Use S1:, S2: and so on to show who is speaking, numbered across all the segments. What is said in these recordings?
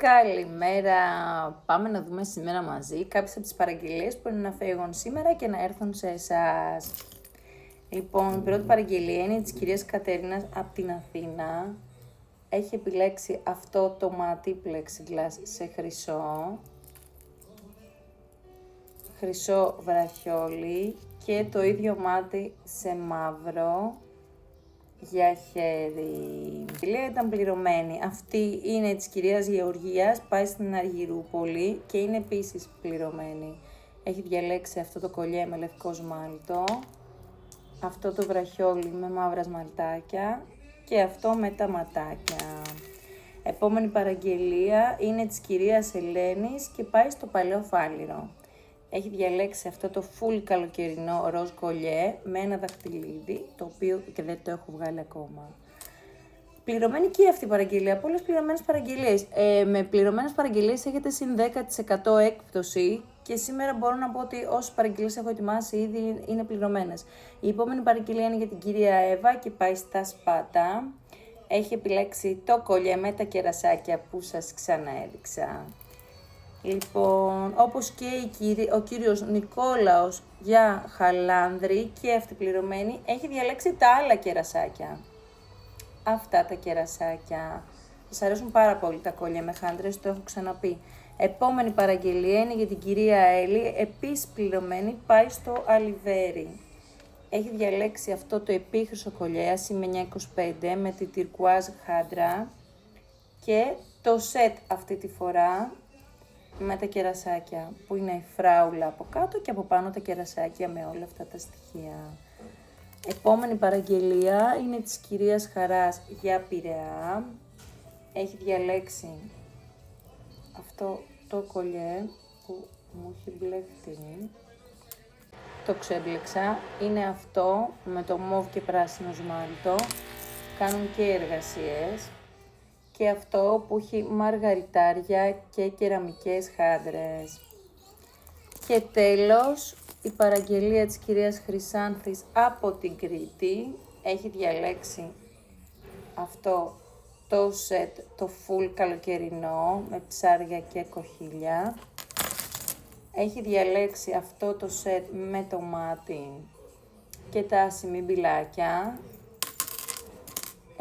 S1: Καλημέρα! Πάμε να δούμε σήμερα μαζί κάποιες από τις παραγγελίες που είναι να φύγουν σήμερα και να έρθουν σε εσάς. Λοιπόν, η πρώτη παραγγελία είναι της κυρίας Κατέρινας από την Αθήνα. Έχει επιλέξει αυτό το μάτι plexiglass σε χρυσό βραχιόλι και το ίδιο μάτι σε μαύρο για χέρι. Η παραγγελία ήταν πληρωμένη. Αυτή είναι της κυρίας Γεωργίας, πάει στην Αργυρούπολη και είναι επίσης πληρωμένη. Έχει διαλέξει αυτό το κολλιέ με λευκό σμάλτο, αυτό το βραχιόλι με μαύρα σμαλτάκια και αυτό με τα ματάκια. Επόμενη παραγγελία είναι της κυρίας Ελένης και πάει στο Παλαιό Φάληρο. Έχει διαλέξει αυτό το full καλοκαιρινό ροζ κολλιέ με ένα δαχτυλίδι, το οποίο και δεν το έχω βγάλει ακόμα. Πληρωμένη και αυτή η παραγγελία, πολλές πληρωμένες παραγγελίες. Με πληρωμένες παραγγελίες έχετε συν 10% έκπτωση και σήμερα μπορώ να πω ότι όσες παραγγελίες έχω ετοιμάσει ήδη είναι πληρωμένες. Η επόμενη παραγγελία είναι για την κυρία Εύα και πάει στα Σπάτα. Έχει επιλέξει το κολλιέ με τα κερασάκια που σας ξαναέδειξα. Λοιπόν, όπως και ο κύριος Νικόλαος για Χαλάνδρη και αυτή πληρωμένη, έχει διαλέξει τα άλλα κερασάκια. Αυτά τα κερασάκια. Σας αρέσουν πάρα πολύ τα κόλλια με χάντρες, το έχω ξαναπεί. Επόμενη παραγγελία είναι για την κυρία Έλλη, επίσης πληρωμένη, πάει στο Αλιβέρι. Έχει διαλέξει αυτό το επίχρυσο κολλιέ, ασημένια 25 με τη τυρκουάζ χάντρα και το σετ αυτή τη φορά με τα κερασάκια που είναι η φράουλα από κάτω και από πάνω τα κερασάκια με όλα αυτά τα στοιχεία. Επόμενη παραγγελία είναι της κυρίας Χαράς για Πειραιά. Έχει διαλέξει αυτό το κολλιέ που μου έχει μπλεχτεί. Το ξέμπλεξα. Είναι αυτό με το μοβ και πράσινο σμάλτο. Κάνουν και εργασίες. Και αυτό που έχει μαργαριτάρια και κεραμικές χάντρες. Και τέλος, η παραγγελία της κυρίας Χρυσάνθης από την Κρήτη. Έχει διαλέξει αυτό το σετ, το full καλοκαιρινό, με ψάρια και κοχύλια. Έχει διαλέξει αυτό το σετ με το μάτι και τα ασημίμπιλάκια.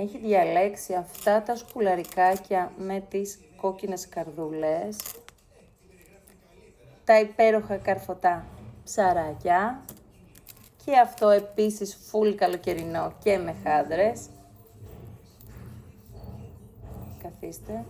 S1: Έχει διαλέξει αυτά τα σκουλαρικάκια με τις κόκκινες καρδούλες, τα υπέροχα καρφωτά ψαράκια και αυτό επίσης full καλοκαιρινό και με χάντρες. Καθίστε.